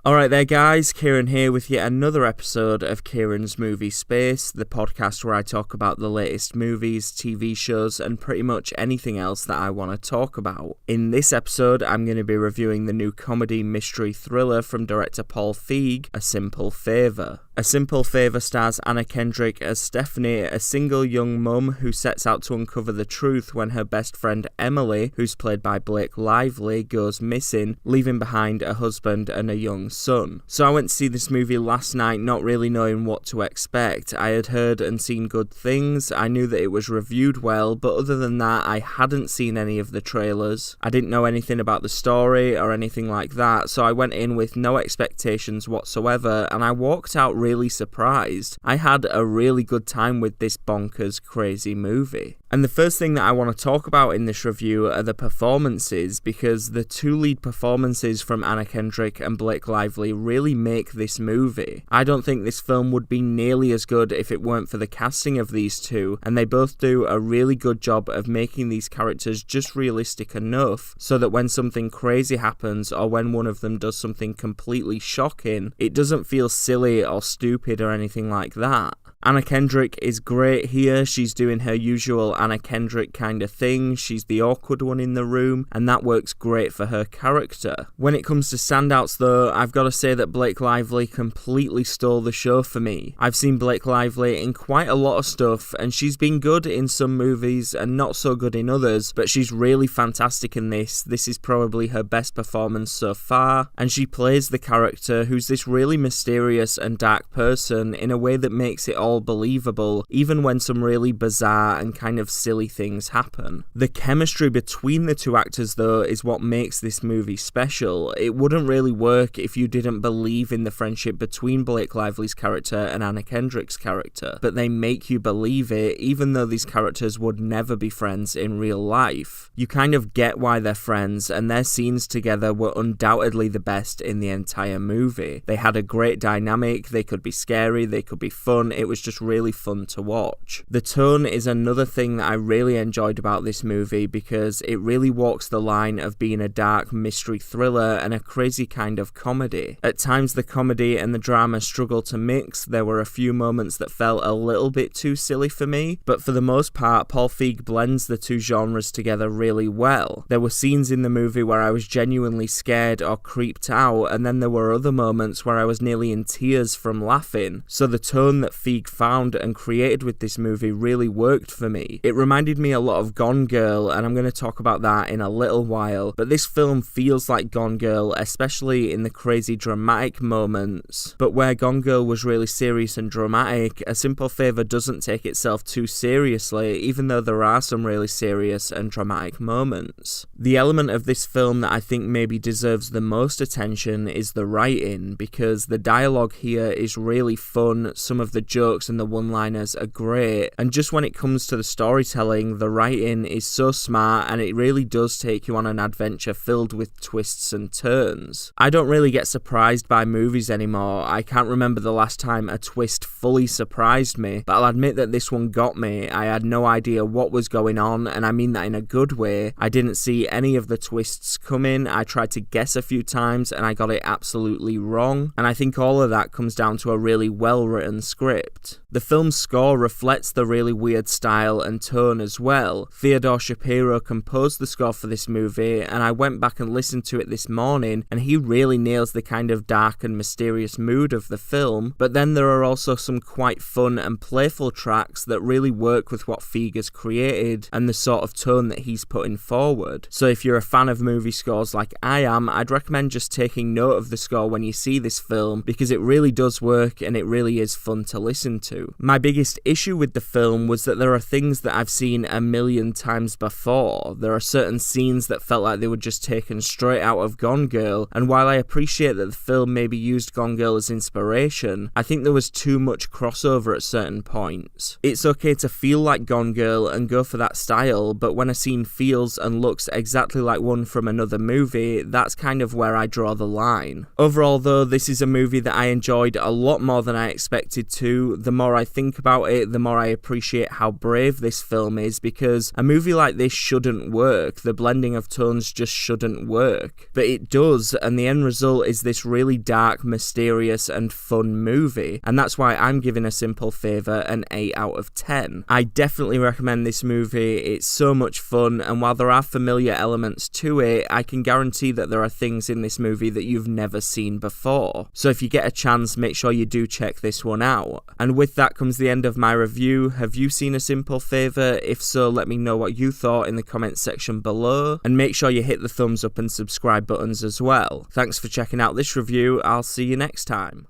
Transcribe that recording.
Alright there guys, Kieran here with yet another episode of Kieran's Movie Space, the podcast where I talk about the latest movies, TV shows, and pretty much anything else that I want to talk about. In this episode, I'm going to be reviewing the new comedy mystery thriller from director Paul Feig, A Simple Favor. A Simple Favor stars Anna Kendrick as Stephanie, a single young mum who sets out to uncover the truth when her best friend Emily, who's played by Blake Lively, goes missing, leaving behind a husband and a young son. So I went to see this movie last night not really knowing what to expect. I had heard and seen good things, I knew that it was reviewed well, but other than that I hadn't seen any of the trailers. I didn't know anything about the story or anything like that, so I went in with no expectations whatsoever and I walked out really surprised. I had a really good time with this bonkers crazy movie. And the first thing that I want to talk about in this review are the performances, because the two lead performances from Anna Kendrick and Blake Lively really make this movie. I don't think this film would be nearly as good if it weren't for the casting of these two, and they both do a really good job of making these characters just realistic enough so that when something crazy happens or when one of them does something completely shocking, it doesn't feel silly or stupid or anything like that. Anna Kendrick is great here. She's doing her usual Anna Kendrick kind of thing. She's the awkward one in the room, and that works great for her character. When it comes to standouts though, I've got to say that Blake Lively completely stole the show for me. I've seen Blake Lively in quite a lot of stuff, and she's been good in some movies and not so good in others, but she's really fantastic in this. This is probably her best performance so far, and she plays the character who's this really mysterious and dark person in a way that makes it all believable, even when some really bizarre and kind of silly things happen. The chemistry between the two actors though is what makes this movie special. It wouldn't really work if you didn't believe in the friendship between Blake Lively's character and Anna Kendrick's character, but they make you believe it even though these characters would never be friends in real life. You kind of get why they're friends, and their scenes together were undoubtedly the best in the entire movie. They had a great dynamic, they could be scary, they could be fun, it was just really fun to watch. The tone is another thing that I really enjoyed about this movie because it really walks the line of being a dark mystery thriller and a crazy kind of comedy. At times the comedy and the drama struggle to mix. There were a few moments that felt a little bit too silly for me, but for the most part Paul Feig blends the two genres together really well. There were scenes in the movie where I was genuinely scared or creeped out, and then there were other moments where I was nearly in tears from laughing. So the tone that Feig found and created with this movie really worked for me. It reminded me a lot of Gone Girl, and I'm going to talk about that in a little while, but this film feels like Gone Girl, especially in the crazy dramatic moments. But where Gone Girl was really serious and dramatic, A Simple Favor doesn't take itself too seriously, even though there are some really serious and dramatic moments. The element of this film that I think maybe deserves the most attention is the writing, because the dialogue here is really fun, some of the jokes and the one-liners are great, and just when it comes to the storytelling, the writing is so smart and it really does take you on an adventure filled with twists and turns. I don't really get surprised by movies anymore. I can't remember the last time a twist fully surprised me, but I'll admit that this one got me. I had no idea what was going on, and I mean that in a good way. I didn't see any of the twists coming. I tried to guess a few times and I got it absolutely wrong, and I think all of that comes down to a really well-written script. The film's score reflects the really weird style and tone as well. Theodore Shapiro composed the score for this movie, and I went back and listened to it this morning, and he really nails the kind of dark and mysterious mood of the film, but then there are also some quite fun and playful tracks that really work with what Feig has created and the sort of tone that he's putting forward. So if you're a fan of movie scores like I am, I'd recommend just taking note of the score when you see this film, because it really does work and it really is fun to listen to. My biggest issue with the film was that there are things that I've seen a million times before. There are certain scenes that felt like they were just taken straight out of Gone Girl, and while I appreciate that the film maybe used Gone Girl as inspiration, I think there was too much crossover at certain points. It's okay to feel like Gone Girl and go for that style, but when a scene feels and looks exactly like one from another movie, that's kind of where I draw the line. Overall though, this is a movie that I enjoyed a lot more than I expected to. The more more I think about it, the more I appreciate how brave this film is, because a movie like this shouldn't work. The blending of tones just shouldn't work. But it does, and the end result is this really dark, mysterious, and fun movie. And that's why I'm giving A Simple Favor an 8 out of 10. I definitely recommend this movie. It's so much fun, and while there are familiar elements to it, I can guarantee that there are things in this movie that you've never seen before. So if you get a chance, make sure you do check this one out. And with that comes the end of my review. Have you seen A Simple Favor? If so, let me know what you thought in the comments section below, and make sure you hit the thumbs up and subscribe buttons as well. Thanks for checking out this review. I'll see you next time.